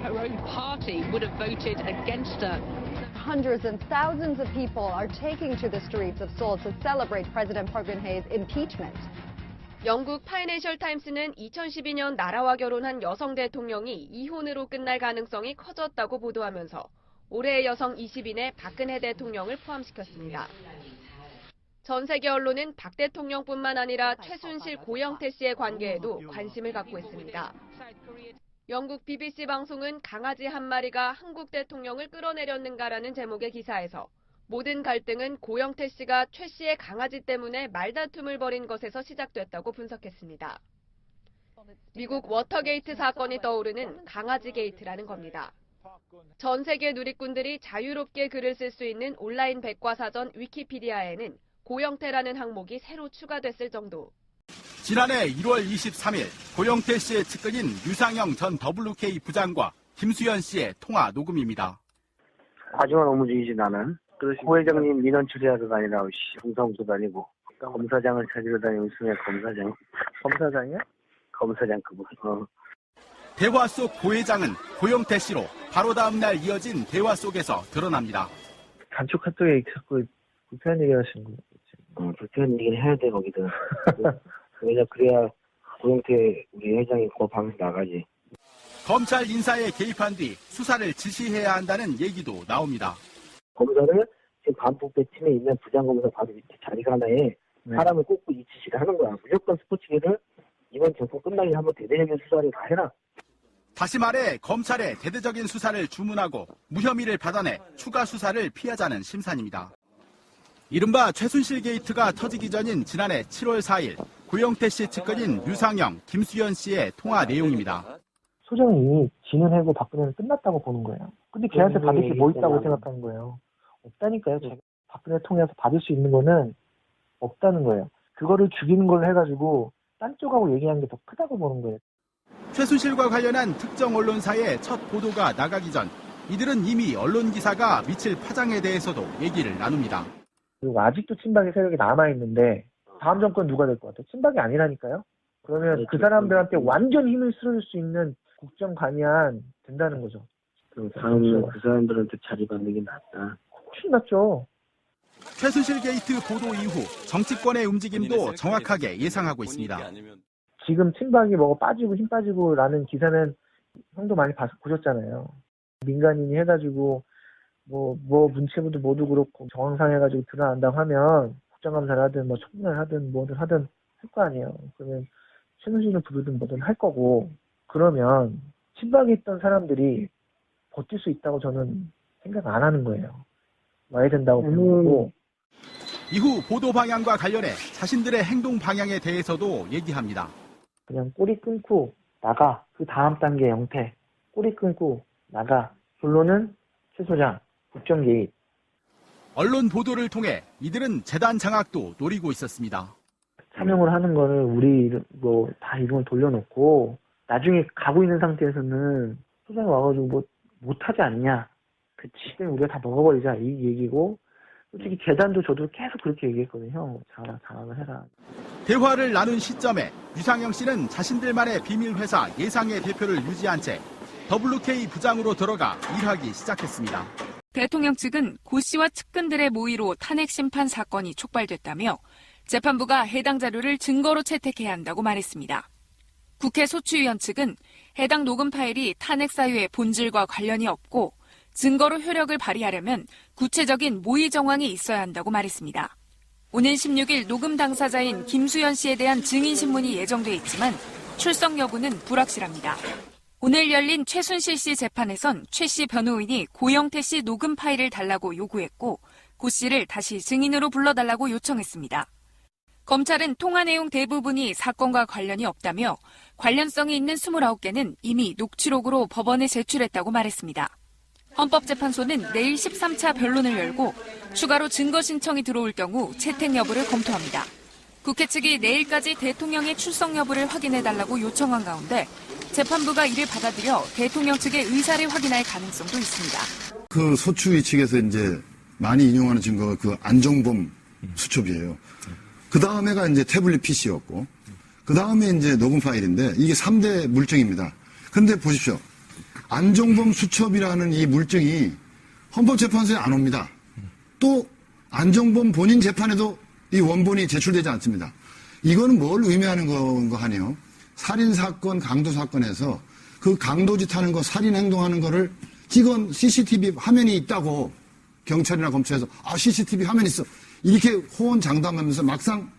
her own party would have voted against her. Hundreds and thousands of people are taking to the streets of Seoul to celebrate President Park Geun-hye's impeachment. 영국 파이낸셜 타임스는 2012년 나라와 결혼한 여성 대통령이 이혼으로 끝날 가능성이 커졌다고 보도하면서 올해의 여성 20인에 박근혜 대통령을 포함시켰습니다. 전 세계 언론은 박 대통령뿐만 아니라 최순실 고영태 씨의 관계에도 관심을 갖고 있습니다. 영국 BBC 방송은 강아지 한 마리가 한국 대통령을 끌어내렸는가라는 제목의 기사에서 모든 갈등은 고영태 씨가 최 씨의 강아지 때문에 말다툼을 벌인 것에서 시작됐다고 분석했습니다. 미국 워터게이트 사건이 떠오르는 강아지 게이트라는 겁니다. 전 세계 누리꾼들이 자유롭게 글을 쓸 수 있는 온라인 백과사전 위키피디아에는 고영태라는 항목이 새로 추가됐을 정도. 지난해 1월 23일 고영태 씨의 측근인 유상영 전 WK 부장과 김수현 씨의 통화 녹음입니다. 하지만 업무중이지 나는. 고 회장님 민원 처리하러 다니라고 홍성도 다니고 검사장을 찾으러 다니고 있으면 검사장. 검사장이요? 검사장 그분. 대화 속 고 회장은 고영태 씨로 바로 다음 날 이어진 대화 속에서 드러납니다. 단축 카톡에 자꾸 불편한 얘기 하시는 거예요? 불편한 얘기를 해야 돼 거기든. 왜냐 그래야 고영태 우리 회장이 그 방에서 나가지. 검찰 인사에 개입한 뒤 수사를 지시해야 한다는 얘기도 나옵니다. 검사를 지금 반부패 팀에 있는 부장검사 바로 밑에 자리가 하나에 사람을 꽂고 이 지시를 하는 거야. 무조건 스포츠계를 이번 정권 끝나기 한번 대대적인 수사를 다 해라. 다시 말해 검찰에 대대적인 수사를 주문하고 무혐의를 받아내 추가 수사를 피하자는 심산입니다. 이른바 최순실 게이트가 터지기 전인 지난해 7월 4일 고영태 씨 측근인 유상영, 김수현 씨의 통화 내용입니다. 소정이 진은하고 박근혜는 끝났다고 보는 거예요. 근데 걔한테 받을 게 뭐 있다고 생각하는 거예요. 없다니까요. 제가 박근혜 통해서 받을 수 있는 거는 없다는 거예요. 그거를 죽이는 걸로 해가지고 딴 쪽하고 얘기하는 게 더 크다고 보는 거예요. 최순실과 관련한 특정 언론사의 첫 보도가 나가기 전 이들은 이미 언론 기사가 미칠 파장에 대해서도 얘기를 나눕니다. 그리고 아직도 친박의 세력이 남아있는데 다음 정권 누가 될 것 같아요? 친박이 아니라니까요. 그러면 그 사람들한테 완전 힘을 실어줄 수 있는 국정 관여안 된다는 거죠. 다음은 그 사람들한테 자리 받는 게 낫다. 훨씬 낫죠. 최순실 게이트 보도 이후 정치권의 움직임도 정확하게 예상하고 있습니다. 지금 친박이 뭐 빠지고 힘 빠지고라는 기사는 형도 많이 보셨잖아요. 민간인이 해가지고 뭐 문체부도 모두 그렇고 정황상 해가지고 드러난다고 하면 국정감사를 하든 뭐 청문회를 하든 뭐든 하든 할 거 아니에요. 그러면 최순실을 부르든 뭐든 할 거고 그러면 친박에 있던 사람들이 버틸 수 있다고 저는 생각 안 하는 거예요. 와야 된다고 보는 거고. 이후 보도 방향과 관련해 자신들의 행동 방향에 대해서도 얘기합니다. 그냥 꼬리 끊고 나가. 그 다음 단계 영태. 꼬리 끊고 나가. 결론은 최 소장 국정 개입. 언론 보도를 통해 이들은 재단 장악도 노리고 있었습니다. 사명을 하는 거는 우리 뭐 다 이름을 돌려놓고 나중에 가고 있는 상태에서는 소장이 와가지고 뭐 못하지 않냐. 그치. 우리가 다 먹어버리자. 이 얘기고 솔직히 재단도 저도 계속 그렇게 얘기했거든요. 장악을 해라. 대화를 나눈 시점에 유상영 씨는 자신들만의 비밀 회사 예상의 대표를 유지한 채 WK 부장으로 들어가 일하기 시작했습니다. 대통령 측은 고 씨와 측근들의 모의로 탄핵 심판 사건이 촉발됐다며 재판부가 해당 자료를 증거로 채택해야 한다고 말했습니다. 국회 소추위원 측은 해당 녹음 파일이 탄핵 사유의 본질과 관련이 없고 증거로 효력을 발휘하려면 구체적인 모의 정황이 있어야 한다고 말했습니다. 오는 16일 녹음 당사자인 김수현 씨에 대한 증인 신문이 예정돼 있지만 출석 여부는 불확실합니다. 오늘 열린 최순실 씨 재판에선 최 씨 변호인이 고영태 씨 녹음 파일을 달라고 요구했고 고 씨를 다시 증인으로 불러달라고 요청했습니다. 검찰은 통화 내용 대부분이 사건과 관련이 없다며 관련성이 있는 29개는 이미 녹취록으로 법원에 제출했다고 말했습니다. 헌법재판소는 내일 13차 변론을 열고 추가로 증거 신청이 들어올 경우 채택 여부를 검토합니다. 국회 측이 내일까지 대통령의 출석 여부를 확인해달라고 요청한 가운데 재판부가 이를 받아들여 대통령 측의 의사를 확인할 가능성도 있습니다. 그 소추위 측에서 이제 많이 인용하는 증거가 그 안정범 수첩이에요. 그 다음에가 이제 태블릿 PC였고, 그 다음에 이제 녹음 파일인데 이게 3대 물증입니다. 근데 보십시오. 안종범 수첩이라는 이 물증이 헌법재판소에 안 옵니다. 또 안종범 본인 재판에도 이 원본이 제출되지 않습니다. 이거는 뭘 의미하는 건가 하네요. 살인사건, 강도사건에서 그 강도짓 하는 거, 살인행동하는 거를 찍은 CCTV 화면이 있다고 경찰이나 검찰에서 CCTV 화면 있어. 이렇게 호언장담하면서 막상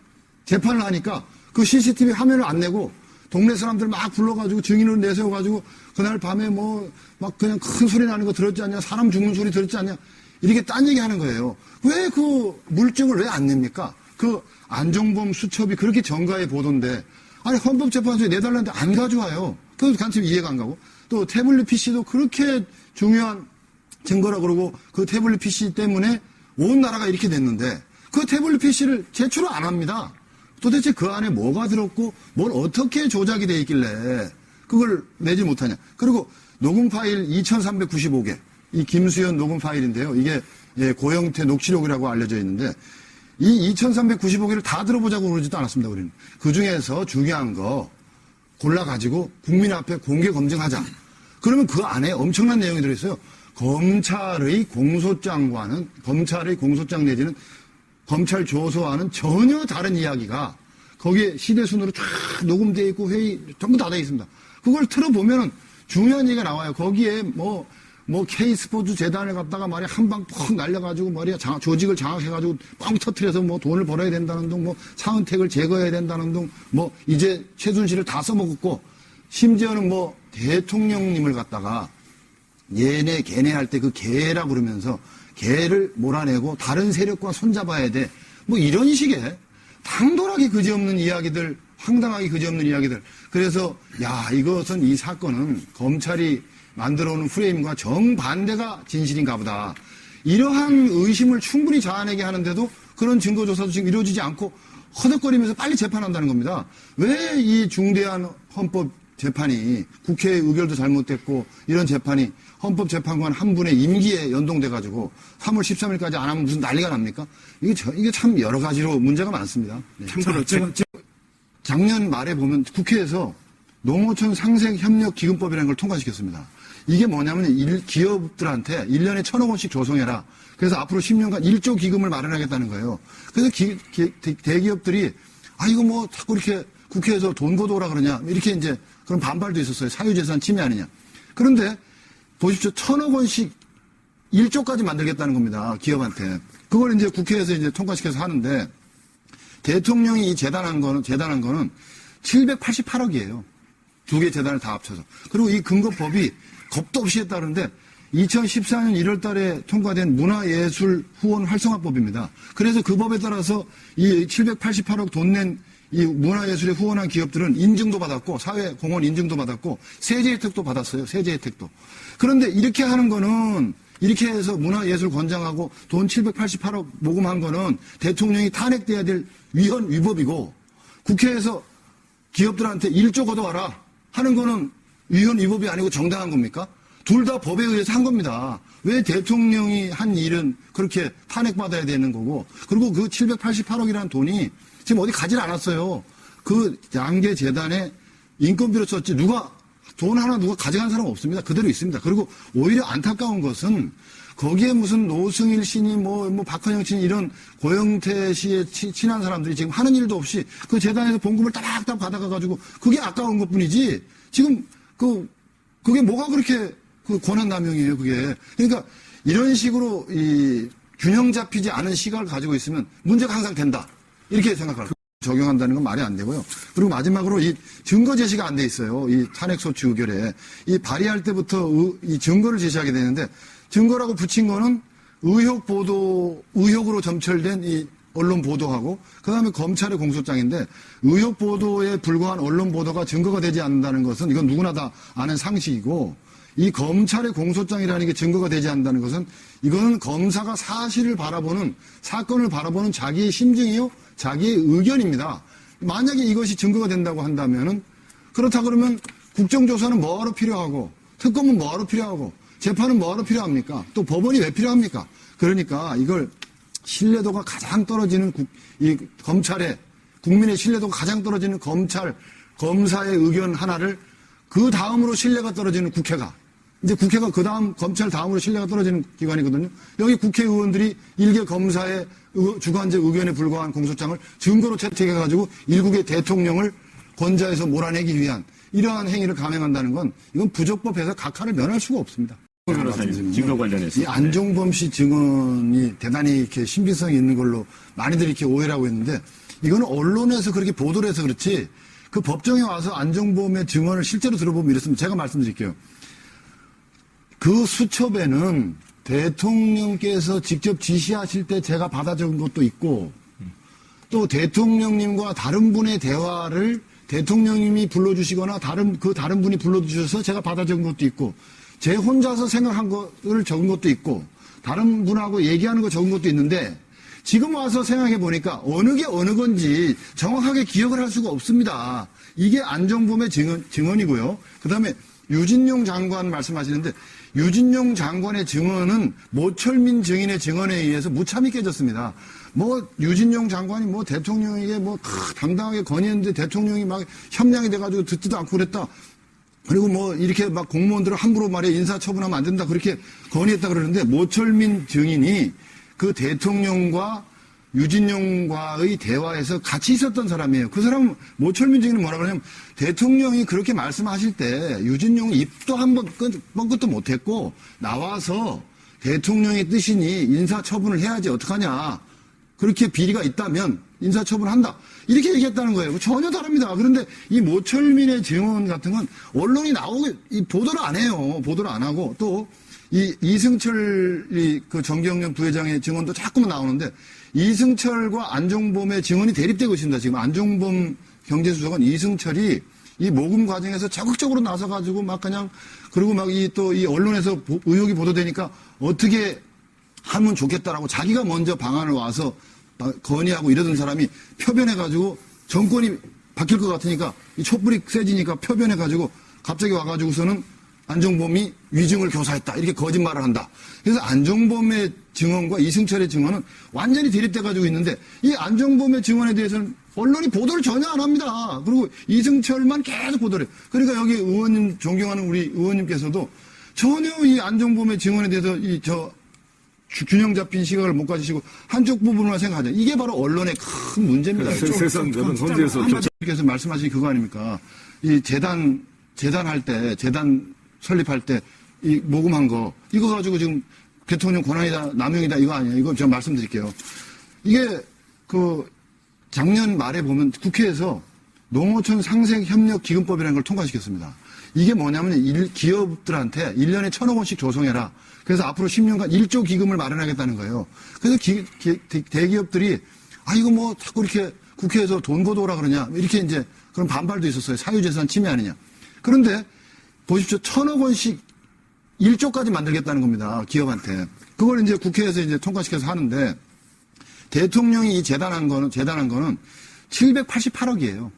재판을 하니까 그 CCTV 화면을 안 내고 동네 사람들 막 불러가지고 증인을 내세워가지고 그날 밤에 뭐 막 그냥 큰 소리 나는 거 들었지 않냐, 사람 죽는 소리 들었지 않냐, 이렇게 딴 얘기 하는 거예요. 왜 그 물증을 왜 안 냅니까? 그 안종범 수첩이 그렇게 정가의 보도인데, 아니 헌법재판소에 내달라는데 안 가져와요. 그래서 간첩 이해가 안 가고, 또 태블릿 PC도 그렇게 중요한 증거라 그러고 그 태블릿 PC 때문에 온 나라가 이렇게 됐는데 그 태블릿 PC를 제출을 안 합니다. 도대체 그 안에 뭐가 들었고 뭘 어떻게 조작이 돼 있길래 그걸 내지 못하냐. 그리고 녹음 파일 2395개, 이 김수현 녹음 파일인데요. 이게 고영태 녹취록이라고 알려져 있는데 이 2395개를 다 들어보자고 그러지도 않았습니다. 우리는. 그중에서 중요한 거 골라가지고 국민 앞에 공개 검증하자. 그러면 그 안에 엄청난 내용이 들어있어요. 검찰의 공소장 내지는 검찰 조서와는 전혀 다른 이야기가 거기에 시대순으로 쫙 녹음되어 있고 회의 전부 다 되어 있습니다. 그걸 틀어보면 중요한 얘기가 나와요. 거기에 뭐 K스포츠 재단을 갖다가 말이야 한 방 퍽 날려가지고 말이야 조직을 장악해가지고 뻥 터트려서 뭐 돈을 벌어야 된다는 둥, 뭐 차은택을 제거해야 된다는 둥, 뭐 이제 최순실을 다 써먹었고 심지어는 뭐 대통령님을 갖다가 얘네 걔네 할 때 그 개라 그러면서 개를 몰아내고 다른 세력과 손잡아야 돼. 뭐 이런 식의 당돌하게 그지없는 이야기들, 황당하게 그지없는 이야기들. 그래서 이것은 이 사건은 검찰이 만들어오는 프레임과 정반대가 진실인가 보다. 이러한 의심을 충분히 자아내게 하는데도 그런 증거조사도 지금 이루어지지 않고 허덕거리면서 빨리 재판한다는 겁니다. 왜 이 중대한 헌법 재판이 국회의 의결도 잘못됐고 이런 재판이 헌법재판관 한 분의 임기에 연동돼가지고 3월 13일까지 안 하면 무슨 난리가 납니까? 이게 참 여러 가지로 문제가 많습니다. 네. 참고로 작년 말에 보면 국회에서 농어촌 상생협력기금법이라는 걸 통과시켰습니다. 이게 뭐냐면 기업들한테 1년에 1,000억 원씩 조성해라. 그래서 앞으로 10년간 1조 기금을 마련하겠다는 거예요. 그래서 대기업들이 이거 뭐 자꾸 이렇게 국회에서 돈 걷어오라 그러냐 이렇게 이제 그런 반발도 있었어요. 사유재산 침해 아니냐. 그런데 보십시오. 1,000억 원씩 1조까지 만들겠다는 겁니다. 기업한테. 그걸 이제 국회에서 이제 통과시켜서 하는데 대통령이 재단한 거는 788억이에요. 두 개 재단을 다 합쳐서. 그리고 이 근거법이 겁도 없이 했다는데 2014년 1월 달에 통과된 문화예술 후원 활성화법입니다. 그래서 그 법에 따라서 이 788억 돈 낸 이 문화예술에 후원한 기업들은 인증도 받았고 사회공헌 인증도 받았고 세제 혜택도 받았어요. 세제 혜택도. 그런데 이렇게 하는 거는 이렇게 해서 문화예술 권장하고 돈 788억 모금한 거는 대통령이 탄핵돼야 될 위헌 위법이고 국회에서 기업들한테 1조 걷어와라 하는 거는 위헌 위법이 아니고 정당한 겁니까? 둘 다 법에 의해서 한 겁니다. 왜 대통령이 한 일은 그렇게 탄핵받아야 되는 거고 그리고 그 788억이라는 돈이 지금 어디 가질 않았어요. 그 양계 재단에 인건비로 썼지 돈 하나 누가 가져간 사람 없습니다. 그대로 있습니다. 그리고 오히려 안타까운 것은 거기에 무슨 노승일 씨니 뭐 박헌영 씨니 이런 고영태 씨의 친한 사람들이 지금 하는 일도 없이 그 재단에서 봉급을 따박따박 받아가가지고 그게 아까운 것 뿐이지 지금 그게 뭐가 그렇게 그 권한남용이에요, 그게. 그러니까 이런 식으로 이 균형 잡히지 않은 시각을 가지고 있으면 문제가 항상 된다. 이렇게 생각하고 적용한다는 건 말이 안 되고요. 그리고 마지막으로 이 증거 제시가 안 돼 있어요. 이 탄핵소추 의결에. 이 발의할 때부터 이 증거를 제시하게 되는데 증거라고 붙인 거는 의혹으로 점철된 이 언론 보도하고 그다음에 검찰의 공소장인데 의혹 보도에 불과한 언론 보도가 증거가 되지 않는다는 것은 이건 누구나 다 아는 상식이고 이 검찰의 공소장이라는 게 증거가 되지 않는다는 것은 이거는 검사가 사건을 바라보는 자기의 심증이요, 자기의 의견입니다. 만약에 이것이 증거가 된다고 한다면은 그렇다 그러면 국정조사는 뭐하러 필요하고 특검은 뭐하러 필요하고 재판은 뭐하러 필요합니까? 또 법원이 왜 필요합니까? 그러니까 이걸 신뢰도가 가장 떨어지는 국민의 신뢰도가 가장 떨어지는 검사의 의견 하나를 그 다음으로 신뢰가 떨어지는 국회가 이제 국회가 그 다음 검찰 다음으로 신뢰가 떨어지는 기관이거든요. 여기 국회의원들이 일개 검사의 주관적 의견에 불과한 공소장을 증거로 채택해가지고 일국의 대통령을 권좌에서 몰아내기 위한 이러한 행위를 감행한다는 건 이건 부적법해서 각하를 면할 수가 없습니다. 변호사님, 증거 관련해서. 이 안종범 씨 증언이 대단히 이렇게 신빙성이 있는 걸로 많이들 이렇게 오해를 하고 있는데 이거는 언론에서 그렇게 보도를 해서 그렇지 그 법정에 와서 안종범의 증언을 실제로 들어보면 이랬으면 제가 말씀드릴게요. 그 수첩에는 대통령께서 직접 지시하실 때 제가 받아 적은 것도 있고 또 대통령님과 다른 분의 대화를 대통령님이 불러주시거나 다른 분이 불러주셔서 제가 받아 적은 것도 있고 제 혼자서 생각한 것을 적은 것도 있고 다른 분하고 얘기하는 거 적은 것도 있는데 지금 와서 생각해 보니까 어느 게 어느 건지 정확하게 기억을 할 수가 없습니다. 이게 안종범의 증언이고요. 그다음에 유진용 장관 말씀하시는데 유진용 장관의 증언은 모철민 증인의 증언에 의해서 무참히 깨졌습니다. 뭐 유진용 장관이 뭐 대통령에게 뭐 당당하게 건의했는데 대통령이 막 협량이 돼가지고 듣지도 않고 그랬다. 그리고 뭐 이렇게 막 공무원들을 함부로 말해 인사처분하면 안 된다 그렇게 건의했다 그러는데 모철민 증인이 그 대통령과 유진용과의 대화에서 같이 있었던 사람이에요. 그 사람은 모철민 증인은 뭐라 그러냐면 대통령이 그렇게 말씀하실 때 유진용이 입도 한번 뻥끗도 못했고 나와서 대통령의 뜻이니 인사처분을 해야지 어떡하냐. 그렇게 비리가 있다면 인사처분한다. 이렇게 얘기했다는 거예요. 전혀 다릅니다. 그런데 이 모철민의 증언 같은 건 언론이 보도를 안 해요. 보도를 안 하고 또 이 이승철 그 정경련 부회장의 증언도 자꾸만 나오는데 이승철과 안종범의 증언이 대립되고 있습니다. 지금 안종범 경제수석은 이승철이 이 모금 과정에서 적극적으로 나서가지고 막 그냥 그리고 막 이 언론에서 의혹이 보도되니까 어떻게 하면 좋겠다라고 자기가 먼저 방안을 와서 건의하고 이러던 사람이 표변해가지고 정권이 바뀔 것 같으니까 이 촛불이 세지니까 표변해가지고 갑자기 와가지고서는 안종범이 위증을 교사했다 이렇게 거짓말을 한다. 그래서 안종범의 증언과 이승철의 증언은 완전히 대립돼가지고 있는데 이 안종범의 증언에 대해서는 언론이 보도를 전혀 안 합니다. 그리고 이승철만 계속 보도를 해요. 그러니까 여기 의원님 존경하는 우리 의원님께서도 전혀 이 안종범의 증언에 대해서 균형 잡힌 시각을 못 가지시고 한쪽 부분만 생각하죠. 이게 바로 언론의 큰 문제입니다. 세상 헌재에서 한마디께서 말씀하신 그거 아닙니까? 이 재단할 때 재단 설립할 때 이 모금한 거 이거 가지고 지금 대통령 권한이다 남용이다 이거 아니에요. 이거 제가 말씀드릴게요. 이게 그 작년 말에 보면 국회에서 농어촌 상생협력기금법이라는 걸 통과시켰습니다. 이게 뭐냐면 기업들한테 1년에 1,000억 원씩 조성해라. 그래서 앞으로 10년간 1조 기금을 마련하겠다는 거예요. 그래서 대기업들이 이거 뭐 자꾸 이렇게 국회에서 돈 걷어오라 그러냐 이렇게 이제 그런 반발도 있었어요. 사유재산 침해 아니냐. 그런데 보십시오. 1,000억 원씩 1조까지 만들겠다는 겁니다. 기업한테. 그걸 이제 국회에서 이제 통과시켜서 하는데 대통령이 재단한 거는 788억이에요.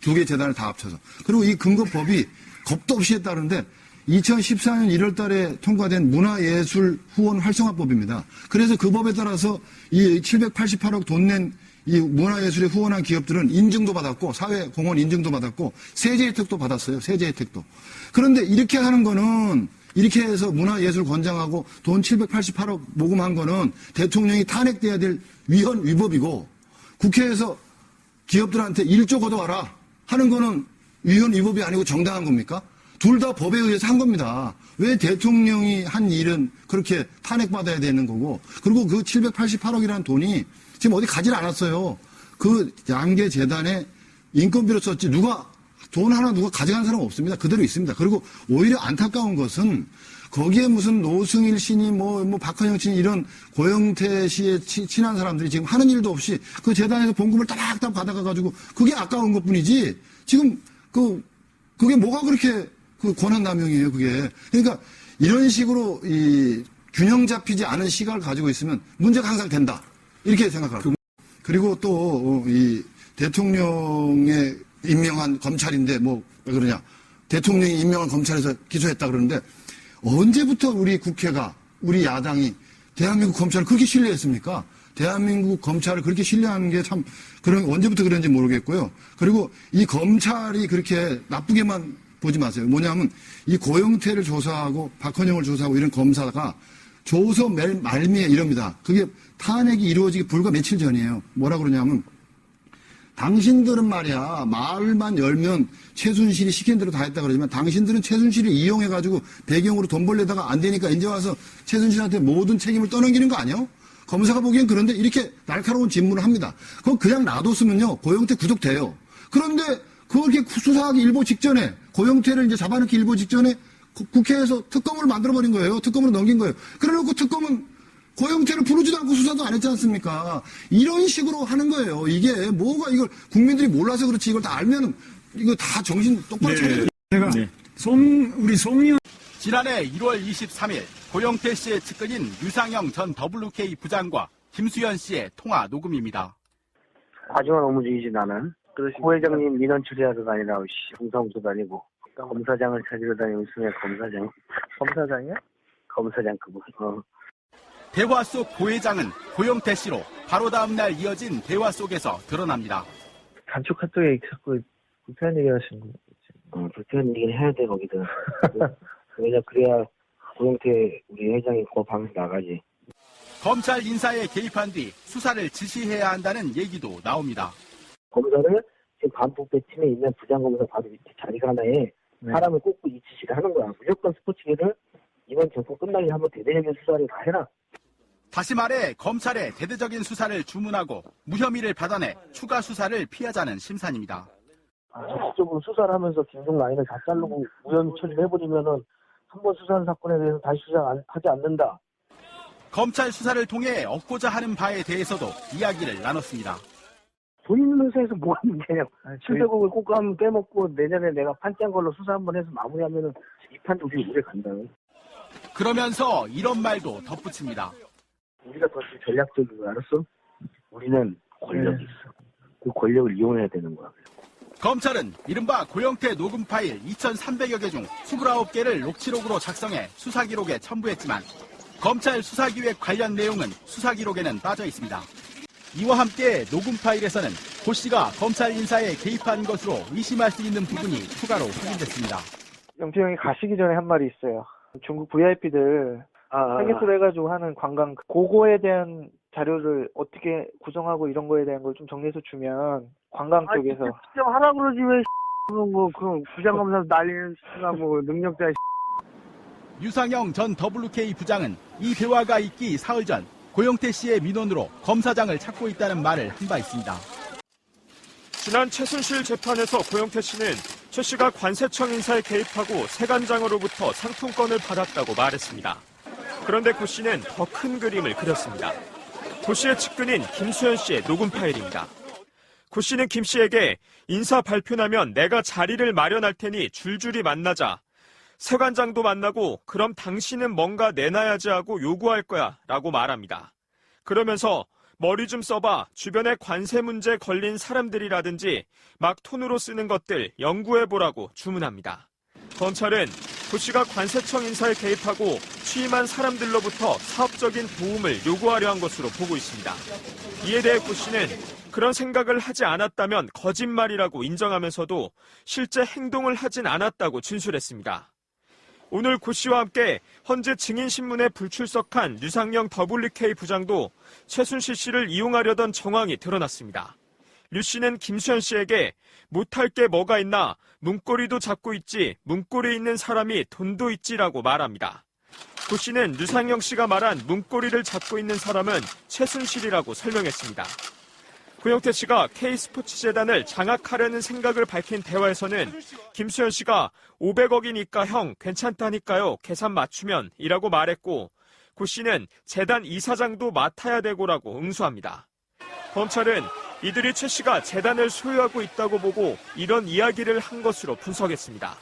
두 개 재단을 다 합쳐서. 그리고 이 근거법이 겁도 없이 했다는데 2014년 1월 달에 통과된 문화예술 후원 활성화법입니다. 그래서 그 법에 따라서 이 788억 돈 낸 이 문화예술에 후원한 기업들은 인증도 받았고 사회공헌 인증도 받았고 세제 혜택도 받았어요. 세제 혜택도. 그런데 이렇게 하는 거는 이렇게 해서 문화예술 권장하고 돈 788억 모금한 거는 대통령이 탄핵돼야 될 위헌위법이고 국회에서 기업들한테 1조 걷어와라 하는 거는 위헌위법이 아니고 정당한 겁니까? 둘 다 법에 의해서 한 겁니다. 왜 대통령이 한 일은 그렇게 탄핵받아야 되는 거고 그리고 그 788억이라는 돈이 지금 어디 가질 않았어요. 그 양계 재단에 인건비로 썼지 돈 하나 누가 가져간 사람은 없습니다. 그대로 있습니다. 그리고 오히려 안타까운 것은 거기에 무슨 노승일 씨니 뭐 박헌영 씨니 이런 고영태 씨의 친한 사람들이 지금 하는 일도 없이 그 재단에서 봉급을 따박따박 받아가가지고 그게 아까운 것 뿐이지 지금 그게 뭐가 그렇게 그 권한남용이에요, 그게. 그러니까 이런 식으로 이 균형 잡히지 않은 시각을 가지고 있으면 문제가 항상 된다. 이렇게 생각합니다. 그리고 또 이 대통령의 임명한 검찰인데 왜 그러냐. 대통령이 임명한 검찰에서 기소했다 그러는데 언제부터 우리 국회가 우리 야당이 대한민국 검찰을 그렇게 신뢰했습니까? 대한민국 검찰을 그렇게 신뢰하는 게 참 언제부터 그런지 모르겠고요. 그리고 이 검찰이 그렇게 나쁘게만 보지 마세요. 뭐냐면 이 고영태를 조사하고 박헌영을 조사하고 이런 검사가 조서 말미에 이럽니다. 그게 탄핵이 이루어지기 불과 며칠 전이에요. 뭐라 그러냐면 당신들은 말이야 말만 열면 최순실이 시킨 대로 다 했다 그러지만 당신들은 최순실을 이용해가지고 배경으로 돈 벌려다가 안 되니까 이제 와서 최순실한테 모든 책임을 떠넘기는 거 아니에요? 검사가 보기엔 그런데 이렇게 날카로운 질문을 합니다. 그거 그냥 놔뒀으면요 고영태 구속돼요. 그런데 그렇게 수사하기 일보 직전에 고영태를 이제 잡아넣기 일보 직전에 국회에서 특검으로 만들어버린 거예요. 특검으로 넘긴 거예요. 그래놓고 특검은 고영태를 부르지도 않고 수사도 안 했지 않습니까? 이런 식으로 하는 거예요. 이게 뭐가 이걸 국민들이 몰라서 그렇지 이걸 다 알면은 이거 다 정신 똑바로 차려야 제가 우리 송의원 지난해 1월 23일 고영태 씨의 측근인 유상영 전 WK 부장과 김수현 씨의 통화 녹음입니다. 하지만 업무직이지 나는. 그래서 고 회장님 민원 처리하러 다니라고 홍성도 다니고 검사장을 찾으러 다니고 있으면 검사장. 검사장이야? 검사장 그거. 대화 속 고 회장은 고영태 씨로 바로 다음 날 이어진 대화 속에서 드러납니다. 단축 카톡에 자꾸 불편한 얘기 하시는 거예요. 불편한 얘기를 해야 돼 거기든. 그래야 고영태 우리 회장이 그 방에서 나가지. 검찰 인사에 개입한 뒤 수사를 지시해야 한다는 얘기도 나옵니다. 검사를 지금 반부패 팀에 있는 부장검사 바로 밑에 자리가 하나에 사람을 꽂고 이 지시를 하는 거야. 무조건 스포츠계를 이번 정권 끝나기 한번 대대적인 수사를 다 해라. 다시 말해 검찰에 대대적인 수사를 주문하고 무혐의를 받아내 추가 수사를 피하자는 심산입니다. 적극적으로 수사를 하면서 김종 라인을 다 자르고 무혐의 처리를 해버리면은 한 번 수사한 사건에 대해서 다시 수사하지 않는다. 검찰 수사를 통해 얻고자 하는 바에 대해서도 이야기를 나눴습니다. 돈 있는 회사에서 뭐 하는 게냐. 700억을 꼭 빼먹고 내년에 내가 판짠 걸로 수사 한번 해서 마무리하면은 이 판도 우리 오래 간다. 그러면서 이런 말도 덧붙입니다. 우리가 더 전략적이고 알았어? 우리는 권력이 있어. 그 권력을 이용해야 되는 거야. 검찰은 이른바 고영태 녹음 파일 2,300여 개 중 29개를 녹취록으로 작성해 수사기록에 첨부했지만 검찰 수사기획 관련 내용은 수사기록에는 빠져 있습니다. 이와 함께 녹음 파일에서는 고 씨가 검찰 인사에 개입한 것으로 의심할 수 있는 부분이 추가로 확인됐습니다. 영태 형이 가시기 전에 한 말이 있어요. 중국 VIP들 타겟으로 해가지고 하는 관광 그거에 대한 자료를 어떻게 구성하고 이런 거에 대한 걸 좀 정리해서 주면 관광 쪽에서 직접 하라 그러지 왜 그 부장검사 난리는 뭐 능력자. 유상영 전 WK 부장은 이 대화가 있기 사흘 전 고영태 씨의 민원으로 검사장을 찾고 있다는 말을 한 바 있습니다. 지난 최순실 재판에서 고영태 씨는 최 씨가 관세청 인사에 개입하고 세관장으로부터 상품권을 받았다고 말했습니다. 그런데 고 씨는 더 큰 그림을 그렸습니다. 고 씨의 측근인 김수현 씨의 녹음 파일입니다. 고 씨는 김 씨에게 인사 발표나면 내가 자리를 마련할 테니 줄줄이 만나자. 세관장도 만나고 그럼 당신은 뭔가 내놔야지 하고 요구할 거야 라고 말합니다. 그러면서 머리 좀 써봐. 주변에 관세 문제 걸린 사람들이라든지 막 톤으로 쓰는 것들 연구해보라고 주문합니다. 검찰은 고 씨가 관세청 인사에 개입하고 취임한 사람들로부터 사업적인 도움을 요구하려 한 것으로 보고 있습니다. 이에 대해 고 씨는 그런 생각을 하지 않았다면 거짓말이라고 인정하면서도 실제 행동을 하진 않았다고 진술했습니다. 오늘 고 씨와 함께 헌재 증인신문에 불출석한 유상영 WK 부장도 최순실 씨를 이용하려던 정황이 드러났습니다. 류 씨는 김수현 씨에게 못할 게 뭐가 있나 문고리도 잡고 있지 문고리에 있는 사람이 돈도 있지라고 말합니다. 고 씨는 유상영 씨가 말한 문고리를 잡고 있는 사람은 최순실이라고 설명했습니다. 고영태 씨가 K스포츠재단을 장악하려는 생각을 밝힌 대화에서는 김수현 씨가 500억이니까 형 괜찮다니까요. 계산 맞추면 이라고 말했고 고 씨는 재단 이사장도 맡아야 되고라고 응수합니다. 검찰은 이들이 최 씨가 재단을 소유하고 있다고 보고 이런 이야기를 한 것으로 분석했습니다.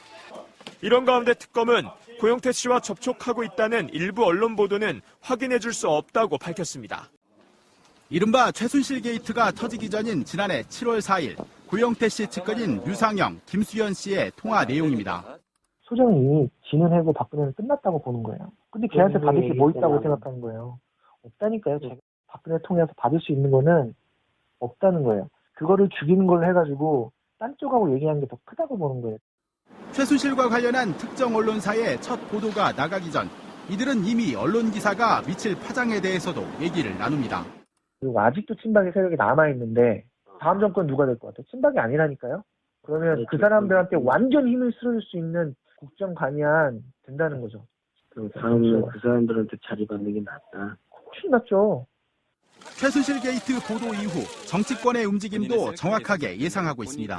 이런 가운데 특검은 고영태 씨와 접촉하고 있다는 일부 언론 보도는 확인해 줄 수 없다고 밝혔습니다. 이른바 최순실 게이트가 터지기 전인 지난해 7월 4일 고영태 씨 측근인 유상영, 김수현 씨의 통화 내용입니다. 소정이 진은하고 박근혜는 끝났다고 보는 거예요. 근데 걔한테 받을 게 뭐 있다고 생각하는 거예요. 없다니까요. 제가 박근혜 통해서 받을 수 있는 거는 없다는 거예요. 그거를 죽이는 걸 해가지고 딴 쪽하고 얘기하는 게 더 크다고 보는 거예요. 최순실과 관련한 특정 언론사의 첫 보도가 나가기 전 이들은 이미 언론 기사가 미칠 파장에 대해서도 얘기를 나눕니다. 그리고 아직도 친박의 세력이 남아있는데 다음 정권 누가 될 것 같아요? 친박이 아니라니까요. 그러면 그 사람들한테 완전 힘을 실어줄 수 있는 국정관이안 된다는 거죠. 다음은 그 사람들한테 자리 받는 게 낫다. 훨씬 낫죠. 최순실 게이트 보도 이후 정치권의 움직임도 정확하게 예상하고 있습니다.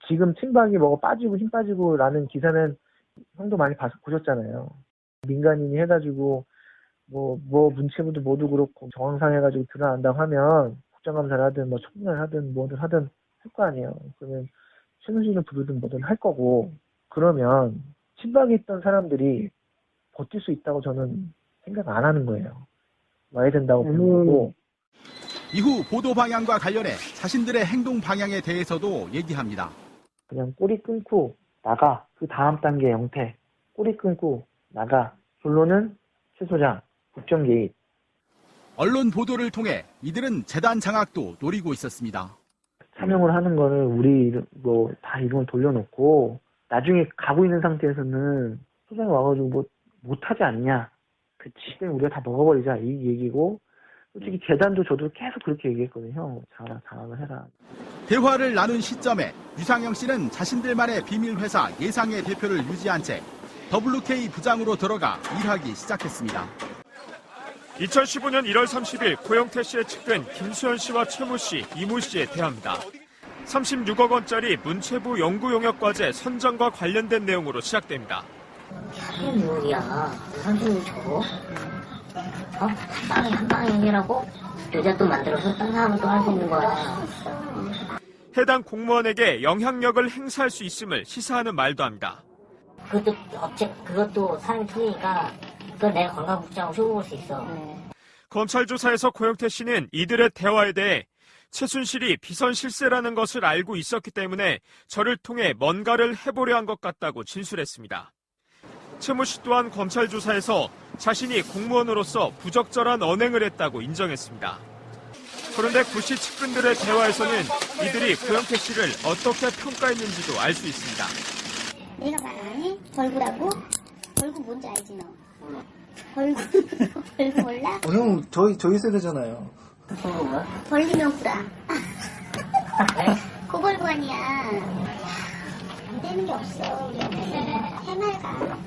지금 친박이 뭐 빠지고 힘 빠지고라는 기사는 형도 많이 보셨잖아요. 민간인이 해가지고 뭐 문체부도 모두 그렇고 정황상해가지고 드러난다고 하면 국정감사를 하든 뭐 청문회를 하든 뭐든 하든 할 거 아니에요. 그러면 최순실을 부르든 뭐든 할 거고, 그러면 친박에 있던 사람들이 버틸 수 있다고 저는 생각 안 하는 거예요. 와야 된다고 보고. 이후 보도 방향과 관련해 자신들의 행동 방향에 대해서도 얘기합니다. 그냥 꼬리 끊고 나가. 그 다음 단계 영태. 꼬리 끊고 나가. 결론은 최 소장 국정 개입. 언론 보도를 통해 이들은 재단 장악도 노리고 있었습니다. 사명을 하는 거는 우리 뭐 다 이름을 돌려놓고 나중에 가고 있는 상태에서는 소장이 와가지고 뭐 못하지 않냐. 그치. 우리가 다 먹어버리자 이 얘기고, 솔직히 재단도 저도 계속 그렇게 얘기했거든요. 장악을 해라. 대화를 나눈 시점에 유상영 씨는 자신들만의 비밀 회사 예상의 대표를 유지한 채 WK 부장으로 들어가 일하기 시작했습니다. 2015년 1월 30일 고영태 씨의 측근 김수현 씨와 최모 씨, 이모 씨에 대합니다. 36억 원짜리 문체부 연구용역과제 선정과 관련된 내용으로 시작됩니다. 무슨 유혹이야. 36억 저거? 한 방에 해결하고 여자 또 만들어서 딴 사람을 또 할 수 있는 거야. 해당 공무원에게 영향력을 행사할 수 있음을 시사하는 말도 합니다. 그것도 사람이 틀리니까 그걸 내가 관광국장으로 쇼고 볼 수 있어. 검찰 조사에서 고영태 씨는 이들의 대화에 대해 최순실이 비선 실세라는 것을 알고 있었기 때문에 저를 통해 뭔가를 해보려 한 것 같다고 진술했습니다. 최모 씨 또한 검찰 조사에서 자신이 공무원으로서 부적절한 언행을 했다고 인정했습니다. 그런데 구 씨 측근들의 대화에서는 이들이 고영태 씨를 어떻게 평가했는지도 알 수 있습니다. 내가 말 안 해? 벌구라고? 벌구 뭔지 알지 너? 벌구 몰라? 형 저희 세대잖아요. 벌리면 구라. 고벌구 아니야. 안 되는 게 없어. 우리 해맑아.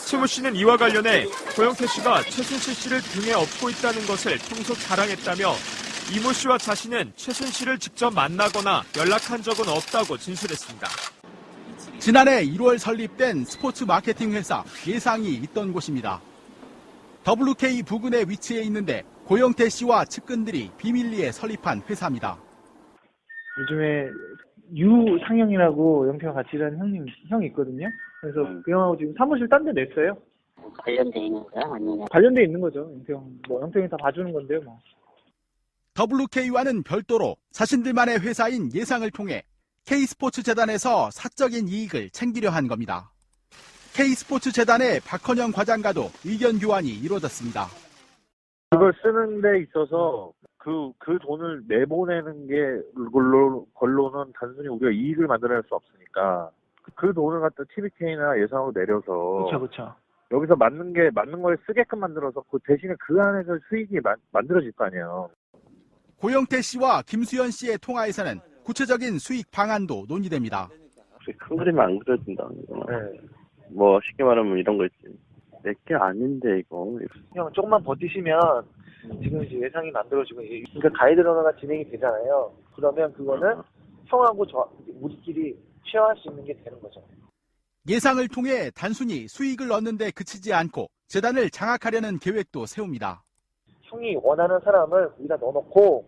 최모 씨는 이와 관련해 고영태 씨가 최순실 씨를 등에 업고 있다는 것을 평소 자랑했다며 이모 씨와 자신은 최순실을 직접 만나거나 연락한 적은 없다고 진술했습니다. 지난해 1월 설립된 스포츠 마케팅 회사 예상이 있던 곳입니다. WK 부근에 위치해 있는데 고영태 씨와 측근들이 비밀리에 설립한 회사입니다. 요즘에 유상영이라고 영태가 같이 일하는 형이 있거든요. 그래서 그 형하고 지금 사무실 딴 데 냈어요. 관련돼 있는 거야? 아니면? 관련돼 있는 거죠. 영태 형이 다 봐주는 건데요, 뭐. WK와는 별도로 자신들만의 회사인 예상을 통해 K스포츠재단에서 사적인 이익을 챙기려 한 겁니다. K스포츠재단의 박헌영 과장과도 의견 교환이 이루어졌습니다. 그걸 쓰는 데 있어서 그 돈을 내보내는 게 걸로는 단순히 우리가 이익을 만들어낼 수 없으니까 그 돈을 갖다 TBK나 예상으로 내려서 그렇죠. 여기서 맞는 거에 쓰게끔 만들어서 그 대신에 그 안에서 수익이 만들어질 거 아니에요. 고영태 씨와 김수현 씨의 통화에서는 구체적인 수익 방안도 논의됩니다. 큰 그림이 안 그려진다는 거나. 네. 뭐 쉽게 말하면 이런 거 있지. 내게 아닌데 이거. 형 조금만 버티시면 지금 이제 예상이 만들어지고 그러니까 가이드라인가 진행이 되잖아요. 그러면 그거는 형하고 우리끼리 쉐어할 수 있는 게 되는 거죠. 예상을 통해 단순히 수익을 얻는 데 그치지 않고 재단을 장악하려는 계획도 세웁니다. 형이 원하는 사람을 우리가 넣어놓고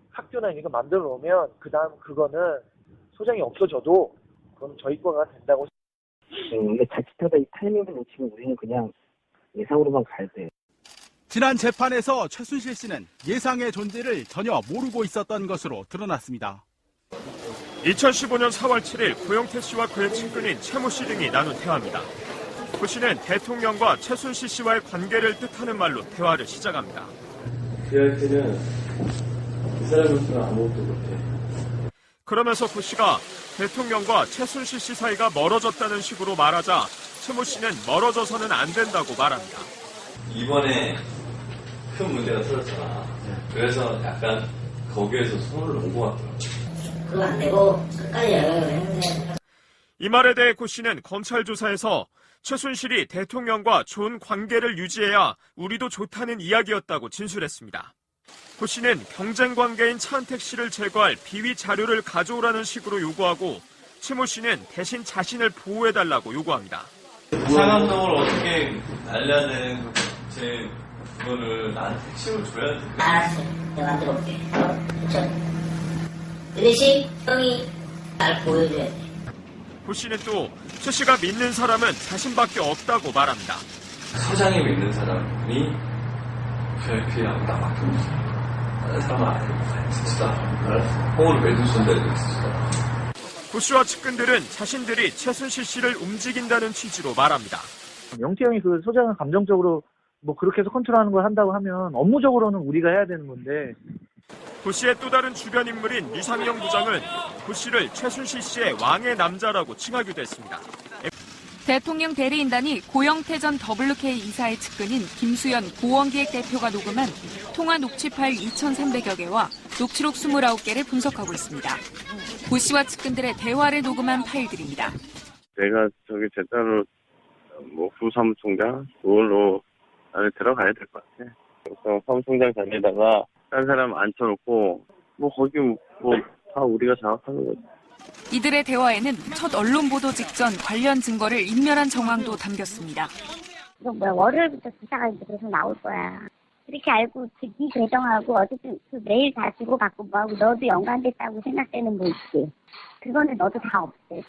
학교나 이거 만들어 놓으면 그 다음 그거는 소장이 없어져도 그건 저희 거가 된다고. 근데 자칫하다 이 타이밍을 놓치면 우리는 그냥 예상으로만 가야 돼. 지난 재판에서 최순실 씨는 예상의 존재를 전혀 모르고 있었던 것으로 드러났습니다. 2015년 4월 7일 고영태 씨와 그의 측근인 최모 씨 등이 나눈 대화입니다. 구 씨는 대통령과 최순실 씨와의 관계를 뜻하는 말로 대화를 시작합니다. 대할 때는 이 사람으로서는 아무것도 못해. 그러면서 구 씨가 대통령과 최순실 씨 사이가 멀어졌다는 식으로 말하자 최모 씨는 멀어져서는 안 된다고 말합니다. 이번에 큰 문제가 터졌잖아. 그래서 약간 거기에서 손을 놓은 것 같더라고요. 그거 안 되고 끝까지 했는데. 이 말에 대해 고 씨는 검찰 조사에서 최순실이 대통령과 좋은 관계를 유지해야 우리도 좋다는 이야기였다고 진술했습니다. 고 씨는 경쟁 관계인 차은택 씨를 제거할 비위 자료를 가져오라는 식으로 요구하고 최모 씨는 대신 자신을 보호해달라고 요구합니다. 상암동을 어떻게 알려야 되는 그거를 나한테 핵심을 줘야 돼. 알았어. 내가 만들어볼게. 그 대신 형이 날 보여줘야 돼. 고 씨는 또 최 씨가 믿는 사람은 자신밖에 없다고 말합니다. 사장이 믿는 사람이 VIP하고 나밖에 없어. 다른 사람은 아니고 진짜 홍으로 매주 손대고 있어. 고 씨와 측근들은 자신들이 최순실 씨를 움직인다는 취지로 말합니다. 영태형이 그 소장을 감정적으로 뭐 그렇게 해서 컨트롤하는 걸 한다고 하면 업무적으로는 우리가 해야 되는 건데. 고 씨의 또 다른 주변 인물인 유상영 부장은 고 씨를 최순실 씨의 왕의 남자라고 칭하기도 했습니다. 대통령 대리인단이 고영태 전 WK 이사의 측근인 김수현 고원기획 대표가 녹음한 통화 녹취 파일 2,300여 개와 녹취록 29개를 분석하고 있습니다. 고 씨와 측근들의 대화를 녹음한 파일들입니다. 내가 제 딸로 부사무총장 그걸로 안에 들어가야 될 것 같아. 그래서 사무총장 자리에다가 딴 사람 앉혀놓고 거기 다 우리가 장악하는 거지. 이들의 대화에는 첫 언론 보도 직전 관련 증거를 인멸한 정황도 담겼습니다. 이거 월요일부터 기사가 계속 나올 거야. 그렇게 알고 네 계정하고 어쨌든 그 메일 다 주고받고 뭐하고 너도 연관됐다고 생각되는 뭐 있지. 그거는 너도 다 없애.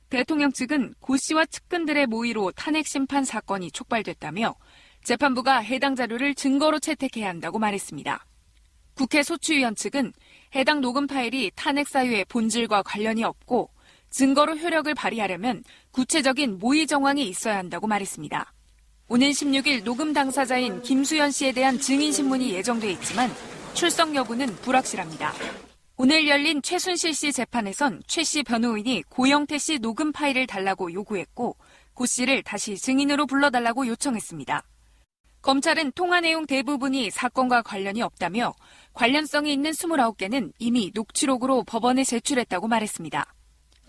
대통령 측은 고 씨와 측근들의 모의로 탄핵 심판 사건이 촉발됐다며 재판부가 해당 자료를 증거로 채택해야 한다고 말했습니다. 국회 소추위원 측은 해당 녹음 파일이 탄핵 사유의 본질과 관련이 없고 증거로 효력을 발휘하려면 구체적인 모의 정황이 있어야 한다고 말했습니다. 오는 16일 녹음 당사자인 김수현 씨에 대한 증인 신문이 예정돼 있지만 출석 여부는 불확실합니다. 오늘 열린 최순실 씨 재판에선 최 씨 변호인이 고영태 씨 녹음 파일을 달라고 요구했고 고 씨를 다시 증인으로 불러달라고 요청했습니다. 검찰은 통화 내용 대부분이 사건과 관련이 없다며 관련성이 있는 29개는 이미 녹취록으로 법원에 제출했다고 말했습니다.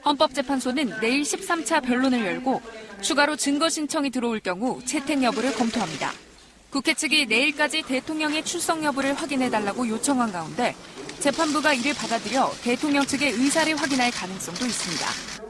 헌법재판소는 내일 13차 변론을 열고 추가로 증거 신청이 들어올 경우 채택 여부를 검토합니다. 국회 측이 내일까지 대통령의 출석 여부를 확인해달라고 요청한 가운데 재판부가 이를 받아들여 대통령 측의 의사를 확인할 가능성도 있습니다.